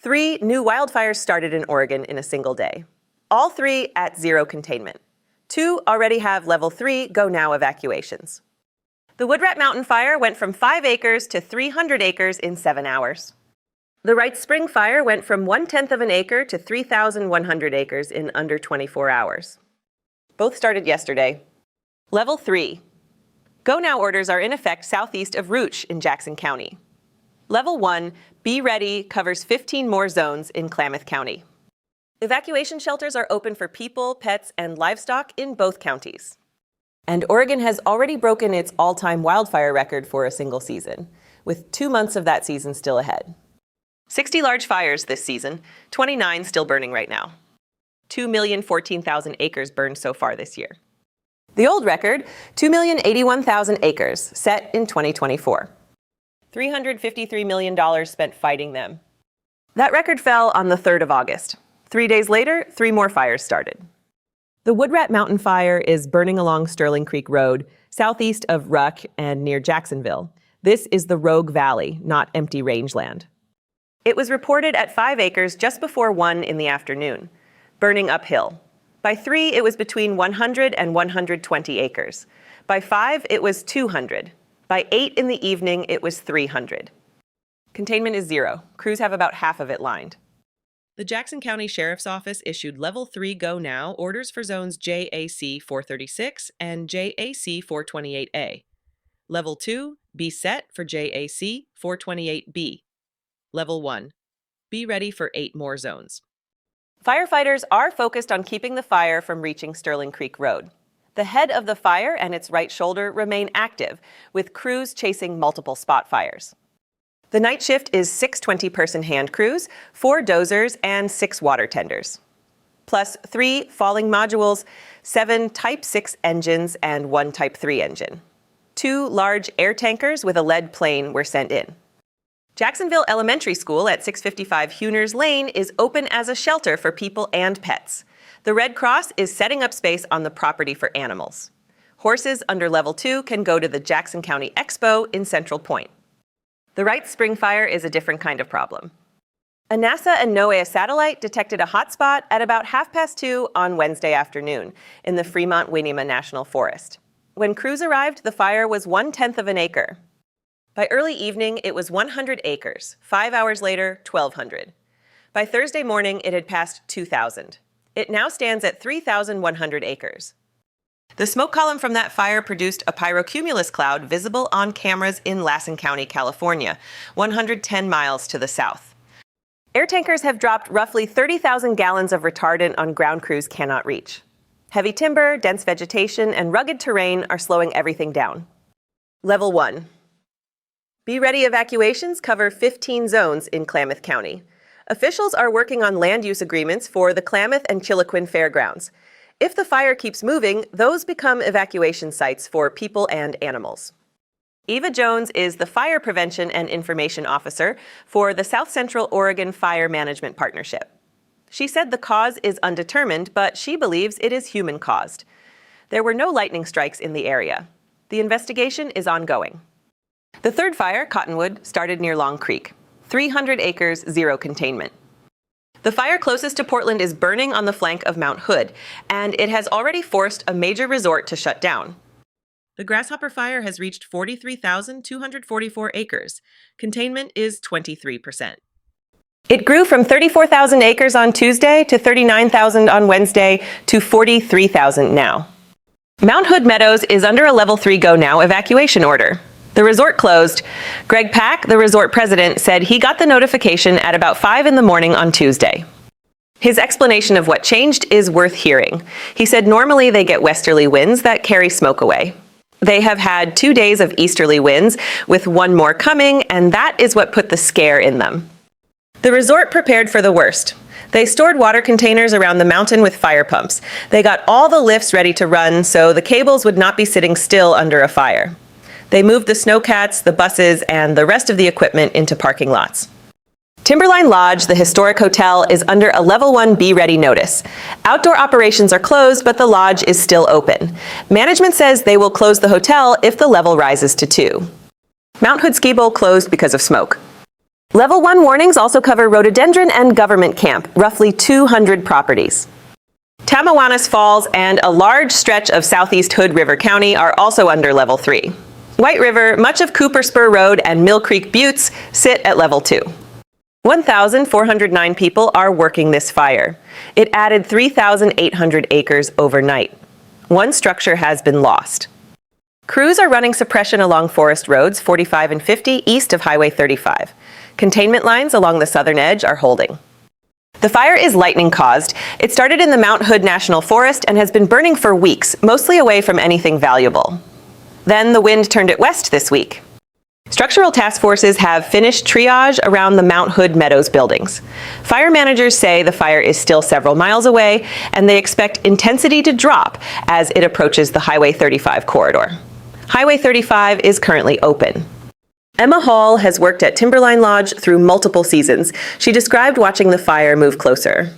3 new wildfires started in Oregon in a single day. All 3 at zero containment. 2 already have level 3 go now evacuations. The Woodrat Mountain Fire went from 5 acres to 300 acres in 7 hours. The Wrights Spring Fire went from 1/10 of an acre to 3,100 acres in under 24 hours. Both started yesterday. Level 3. Go now orders are in effect southeast of Rouch in Jackson County. Level 1, Be Ready, covers 15 more zones in Klamath County. Evacuation shelters are open for people, pets, and livestock in both counties. And Oregon has already broken its all-time wildfire record for a single season, with 2 months of that season still ahead. 60 large fires this season, 29 still burning right now. 2,014,000 acres burned so far this year. The old record, 2,081,000 acres, set in 2024. $353 million spent fighting them. That record fell on the 3rd of August. 3 days later, 3 more fires started. The Woodrat Mountain Fire is burning along Sterling Creek Road, southeast of Ruck and near Jacksonville. This is the Rogue Valley, not empty rangeland. It was reported at 5 acres just before 1 in the afternoon, burning uphill. By 3, it was between 100 and 120 acres. By 5, it was 200. By 8 in the evening, it was 300. Containment is 0. Crews have about half of it lined. The Jackson County Sheriff's Office issued Level 3 Go Now orders for zones JAC 436 and JAC 428A. Level 2, Be Set for JAC 428B. Level 1, Be Ready for 8 more zones. Firefighters are focused on keeping the fire from reaching Sterling Creek Road. The head of the fire and its right shoulder remain active, with crews chasing multiple spot fires. The night shift is 6 20-person hand crews, 4 dozers, and 6 water tenders. Plus 3 falling modules, 7 Type 6 engines, and 1 Type 3 engine. 2 large air tankers with a lead plane were sent in. Jacksonville Elementary School at 655 Huners Lane is open as a shelter for people and pets. The Red Cross is setting up space on the property for animals. Horses under Level 2 can go to the Jackson County Expo in Central Point. The Wrights Spring Fire is a different kind of problem. A NASA and NOAA satellite detected a hotspot at about 2:30 on Wednesday afternoon in the Fremont-Winema National Forest. When crews arrived, the fire was 1/10 of an acre. By early evening, it was 100 acres. 5 hours later, 1,200. By Thursday morning, it had passed 2,000. It now stands at 3,100 acres. The smoke column from that fire produced a pyrocumulus cloud visible on cameras in Lassen County, California, 110 miles to the south. Air tankers have dropped roughly 30,000 gallons of retardant on ground crews cannot reach. Heavy timber, dense vegetation, and rugged terrain are slowing everything down. Level 1. Be Ready evacuations cover 15 zones in Klamath County. Officials are working on land use agreements for the Klamath and Chiloquin fairgrounds. If the fire keeps moving, those become evacuation sites for people and animals. Eva Jones is the Fire Prevention and Information Officer for the South Central Oregon Fire Management Partnership. She said the cause is undetermined, but she believes it is human-caused. There were no lightning strikes in the area. The investigation is ongoing. The third fire, Cottonwood, started near Long Creek. 300 acres, 0 containment. The fire closest to Portland is burning on the flank of Mount Hood, and it has already forced a major resort to shut down. The Grasshopper Fire has reached 43,244 acres. Containment is 23%. It grew from 34,000 acres on Tuesday to 39,000 on Wednesday to 43,000 now. Mount Hood Meadows is under a Level 3 Go Now evacuation order. The resort closed. Greg Pack, the resort president, said he got the notification at about 5 in the morning on Tuesday. His explanation of what changed is worth hearing. He said normally they get westerly winds that carry smoke away. They have had 2 days of easterly winds, with 1 more coming, and that is what put the scare in them. The resort prepared for the worst. They stored water containers around the mountain with fire pumps. They got all the lifts ready to run so the cables would not be sitting still under a fire. They moved the snowcats, the buses, and the rest of the equipment into parking lots. Timberline Lodge, the historic hotel, is under a Level 1 Be Ready notice. Outdoor operations are closed, but the lodge is still open. Management says they will close the hotel if the level rises to 2. Mount Hood Ski Bowl closed because of smoke. Level 1 warnings also cover rhododendron and government camp, roughly 200 properties. Tamawanas Falls and a large stretch of southeast Hood River County are also under Level 3. White River, much of Cooper Spur Road, and Mill Creek Buttes sit at Level 2. 1,409 people are working this fire. It added 3,800 acres overnight. One structure has been lost. Crews are running suppression along forest roads 45 and 50 east of Highway 35. Containment lines along the southern edge are holding. The fire is lightning-caused. It started in the Mount Hood National Forest and has been burning for weeks, mostly away from anything valuable. Then the wind turned it west this week. Structural task forces have finished triage around the Mount Hood Meadows buildings. Fire managers say the fire is still several miles away, and they expect intensity to drop as it approaches the Highway 35 corridor. Highway 35 is currently open. Emma Hall has worked at Timberline Lodge through multiple seasons. She described watching the fire move closer.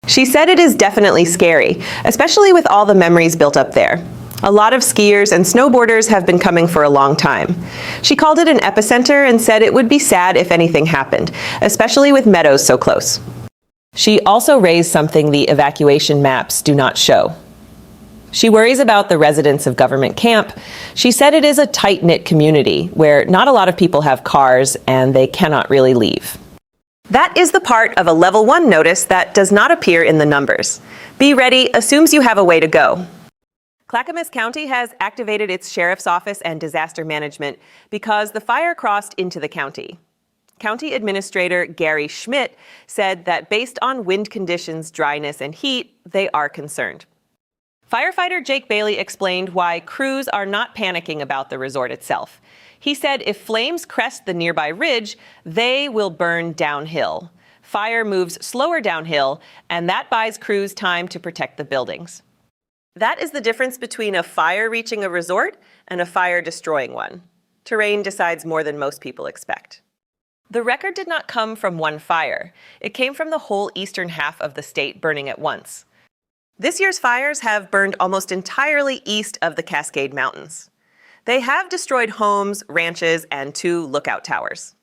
She said it is definitely scary, especially with all the memories built up there. A lot of skiers and snowboarders have been coming for a long time. She called it an epicenter and said it would be sad if anything happened, especially with meadows so close. She also raised something the evacuation maps do not show. She worries about the residents of government camp. She said it is a tight-knit community where not a lot of people have cars and they cannot really leave. That is the part of a Level 1 notice that does not appear in the numbers. Be ready assumes you have a way to go. Clackamas County has activated its sheriff's office and disaster management because the fire crossed into the county. County Administrator Gary Schmidt said that based on wind conditions, dryness, and heat, they are concerned. Firefighter Jake Bailey explained why crews are not panicking about the resort itself. He said if flames crest the nearby ridge, they will burn downhill. Fire moves slower downhill, and that buys crews time to protect the buildings. That is the difference between a fire reaching a resort and a fire destroying one. Terrain decides more than most people expect. The record did not come from one fire. It came from the whole eastern half of the state burning at once. This year's fires have burned almost entirely east of the Cascade Mountains. They have destroyed homes, ranches, and 2 lookout towers.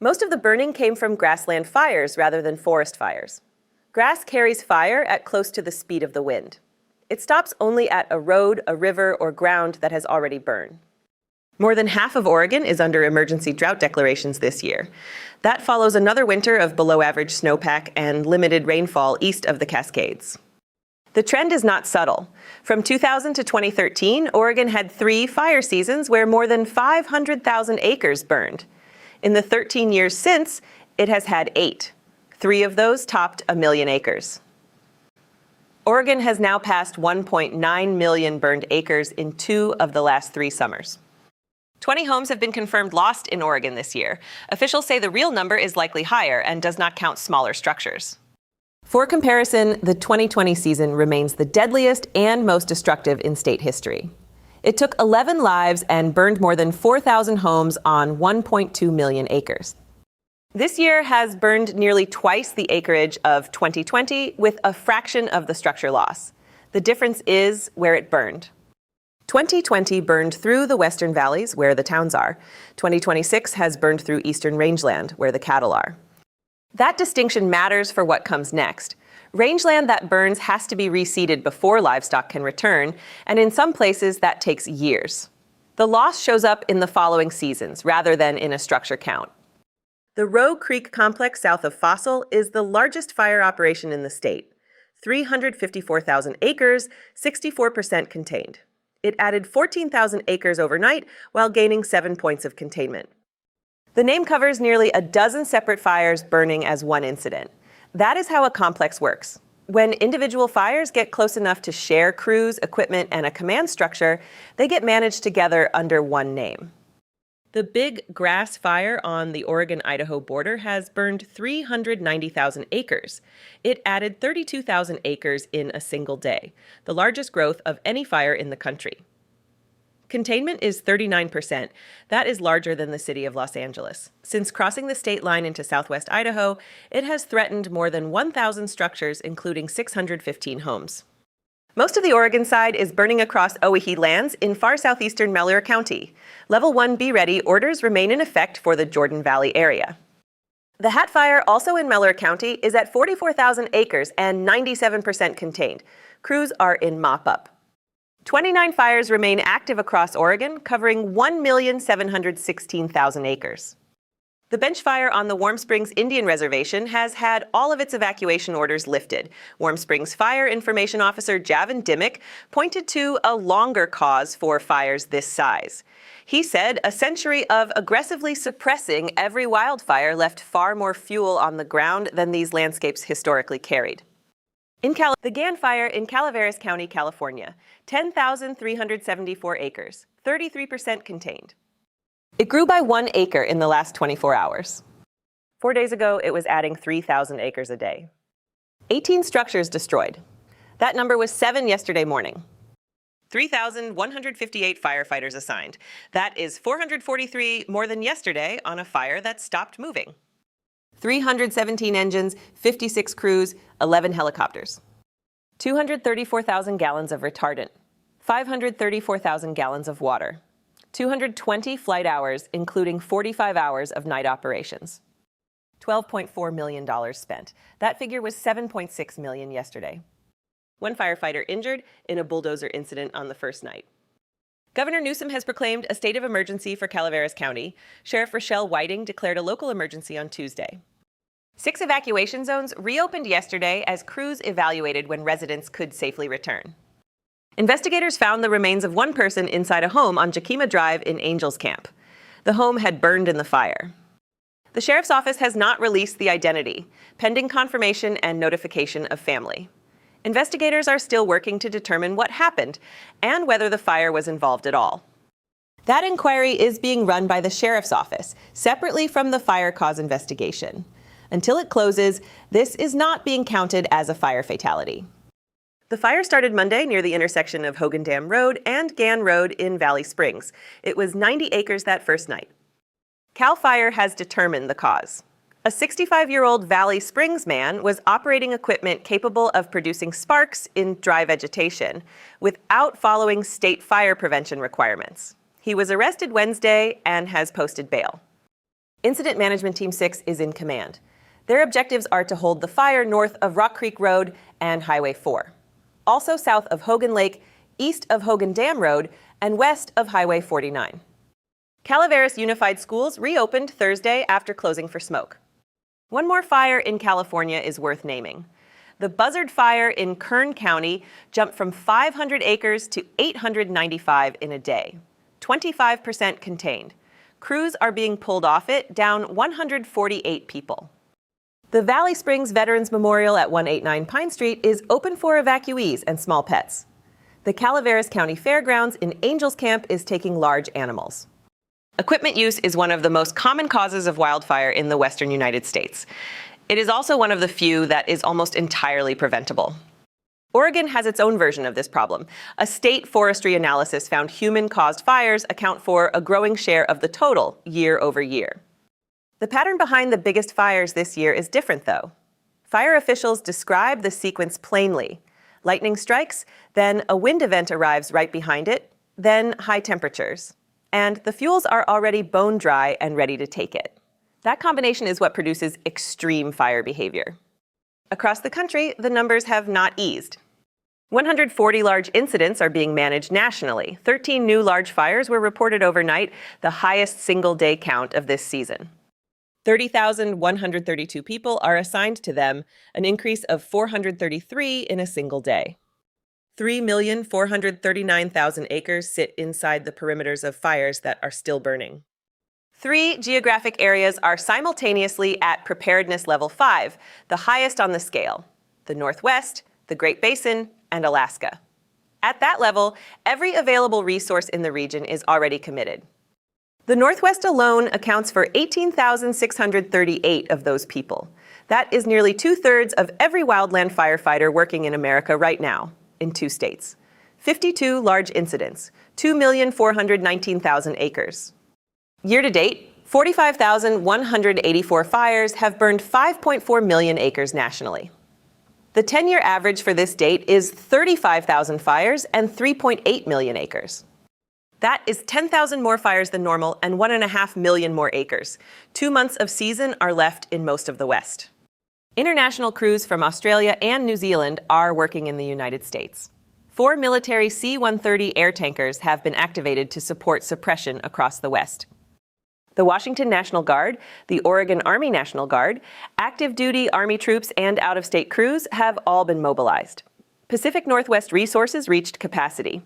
Most of the burning came from grassland fires rather than forest fires. Grass carries fire at close to the speed of the wind. It stops only at a road, a river, or ground that has already burned. More than half of Oregon is under emergency drought declarations this year. That follows another winter of below-average snowpack and limited rainfall east of the Cascades. The trend is not subtle. From 2000 to 2013, Oregon had 3 fire seasons where more than 500,000 acres burned. In the 13 years since, it has had 8. 3 of those topped 1 million acres. Oregon has now passed 1.9 million burned acres in 2 of the last 3 summers. 20 homes have been confirmed lost in Oregon this year. Officials say the real number is likely higher and does not count smaller structures. For comparison, the 2020 season remains the deadliest and most destructive in state history. It took 11 lives and burned more than 4,000 homes on 1.2 million acres. This year has burned nearly twice the acreage of 2020 with a fraction of the structure loss. The difference is where it burned. 2020 burned through the western valleys where the towns are. 2026 has burned through eastern rangeland where the cattle are. That distinction matters for what comes next. Rangeland that burns has to be reseeded before livestock can return, and in some places that takes years. The loss shows up in the following seasons rather than in a structure count. The Roe Creek Complex south of Fossil is the largest fire operation in the state. 354,000 acres, 64% contained. It added 14,000 acres overnight while gaining 7 points of containment. The name covers nearly a dozen separate fires burning as one incident. That is how a complex works. When individual fires get close enough to share crews, equipment, and a command structure, they get managed together under one name. The Big Grass Fire on the Oregon-Idaho border has burned 390,000 acres. It added 32,000 acres in a single day, the largest growth of any fire in the country. Containment is 39%. That is larger than the city of Los Angeles. Since crossing the state line into southwest Idaho, it has threatened more than 1,000 structures, including 615 homes. Most of the Oregon side is burning across Owyhee lands in far southeastern Malheur County. Level 1 Be Ready orders remain in effect for the Jordan Valley area. The Hat Fire, also in Mellor County, is at 44,000 acres and 97% contained. Crews are in mop-up. 29 fires remain active across Oregon, covering 1,716,000 acres. The bench fire on the Warm Springs Indian Reservation has had all of its evacuation orders lifted. Warm Springs Fire Information Officer Javin Dimmick pointed to a longer cause for fires this size. He said a century of aggressively suppressing every wildfire left far more fuel on the ground than these landscapes historically carried. The Gann Fire in Calaveras County, California, 10,374 acres, 33% contained. It grew by 1 acre in the last 24 hours. 4 days ago, it was adding 3,000 acres a day. 18 structures destroyed. That number was 7 yesterday morning. 3,158 firefighters assigned. That is 443 more than yesterday on a fire that stopped moving. 317 engines, 56 crews, 11 helicopters. 234,000 gallons of retardant. 534,000 gallons of water. 220 flight hours, including 45 hours of night operations. $12.4 million spent. That figure was $7.6 million yesterday. 1 firefighter injured in a bulldozer incident on the first night. Governor Newsom has proclaimed a state of emergency for Calaveras County. Sheriff Rochelle Whiting declared a local emergency on Tuesday. 6 evacuation zones reopened yesterday as crews evaluated when residents could safely return. Investigators found the remains of 1 person inside a home on Jakima Drive in Angels Camp. The home had burned in the fire. The sheriff's office has not released the identity, pending confirmation and notification of family. Investigators are still working to determine what happened and whether the fire was involved at all. That inquiry is being run by the sheriff's office, separately from the fire cause investigation. Until it closes, this is not being counted as a fire fatality. The fire started Monday near the intersection of Hogan Dam Road and Gann Road in Valley Springs. It was 90 acres that first night. CAL FIRE has determined the cause. A 65-year-old Valley Springs man was operating equipment capable of producing sparks in dry vegetation without following state fire prevention requirements. He was arrested Wednesday and has posted bail. Incident Management Team 6 is in command. Their objectives are to hold the fire north of Rock Creek Road and Highway 4. Also south of Hogan Lake, east of Hogan Dam Road, and west of Highway 49. Calaveras Unified Schools reopened Thursday after closing for smoke. 1 more fire in California is worth naming. The Buzzard Fire in Kern County jumped from 500 acres to 895 in a day, 25% contained. Crews are being pulled off it, down 148 people. The Valley Springs Veterans Memorial at 189 Pine Street is open for evacuees and small pets. The Calaveras County Fairgrounds in Angels Camp is taking large animals. Equipment use is one of the most common causes of wildfire in the western United States. It is also one of the few that is almost entirely preventable. Oregon has its own version of this problem. A state forestry analysis found human-caused fires account for a growing share of the total year over year. The pattern behind the biggest fires this year is different, though. Fire officials describe the sequence plainly. Lightning strikes, then a wind event arrives right behind it, then high temperatures. And the fuels are already bone dry and ready to take it. That combination is what produces extreme fire behavior. Across the country, the numbers have not eased. 140 large incidents are being managed nationally. 13 new large fires were reported overnight, the highest single-day count of this season. 30,132 people are assigned to them, an increase of 433 in a single day. 3,439,000 acres sit inside the perimeters of fires that are still burning. 3 geographic areas are simultaneously at preparedness level 5, the highest on the scale: the Northwest, the Great Basin, and Alaska. At that level, every available resource in the region is already committed. The Northwest alone accounts for 18,638 of those people. That is nearly 2/3 of every wildland firefighter working in America right now, in 2 states. 52 large incidents, 2,419,000 acres. Year to date, 45,184 fires have burned 5.4 million acres nationally. The 10-year average for this date is 35,000 fires and 3.8 million acres. That is 10,000 more fires than normal and 1.5 million more acres. 2 months of season are left in most of the West. International crews from Australia and New Zealand are working in the United States. 4 military C-130 air tankers have been activated to support suppression across the West. The Washington National Guard, the Oregon Army National Guard, active duty Army troops, and out-of-state crews have all been mobilized. Pacific Northwest resources reached capacity.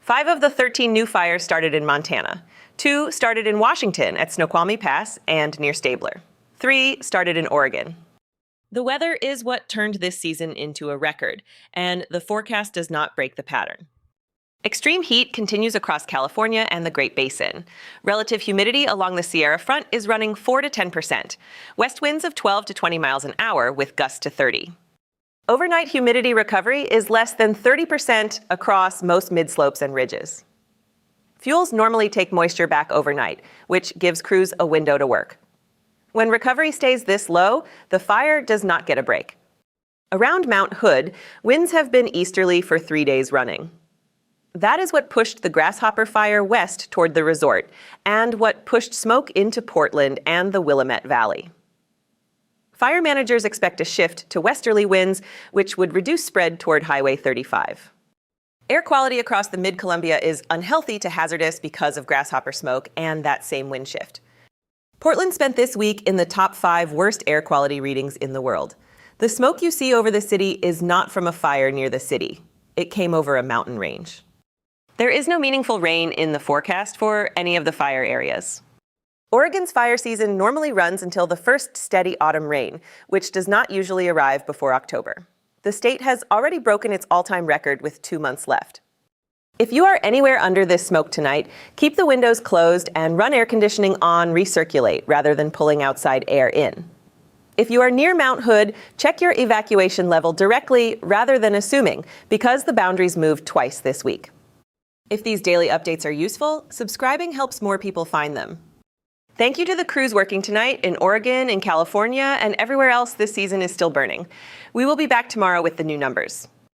5 of the 13 new fires started in Montana. 2 started in Washington at Snoqualmie Pass and near Stabler. 3 started in Oregon. The weather is what turned this season into a record, and the forecast does not break the pattern. Extreme heat continues across California and the Great Basin. Relative humidity along the Sierra Front is running 4 to 10%, west winds of 12 to 20 miles an hour with gusts to 30. Overnight humidity recovery is less than 30% across most mid-slopes and ridges. Fuels normally take moisture back overnight, which gives crews a window to work. When recovery stays this low, the fire does not get a break. Around Mount Hood, winds have been easterly for 3 days running. That is what pushed the Grasshopper Fire west toward the resort, and what pushed smoke into Portland and the Willamette Valley. Fire managers expect a shift to westerly winds, which would reduce spread toward Highway 35. Air quality across the Mid-Columbia is unhealthy to hazardous because of grasshopper smoke and that same wind shift. Portland spent this week in the top 5 worst air quality readings in the world. The smoke you see over the city is not from a fire near the city. It came over a mountain range. There is no meaningful rain in the forecast for any of the fire areas. Oregon's fire season normally runs until the first steady autumn rain, which does not usually arrive before October. The state has already broken its all-time record with 2 months left. If you are anywhere under this smoke tonight, keep the windows closed and run air conditioning on recirculate rather than pulling outside air in. If you are near Mount Hood, check your evacuation level directly rather than assuming, because the boundaries moved twice this week. If these daily updates are useful, subscribing helps more people find them. Thank you to the crews working tonight in Oregon, in California, and everywhere else this season is still burning. We will be back tomorrow with the new numbers.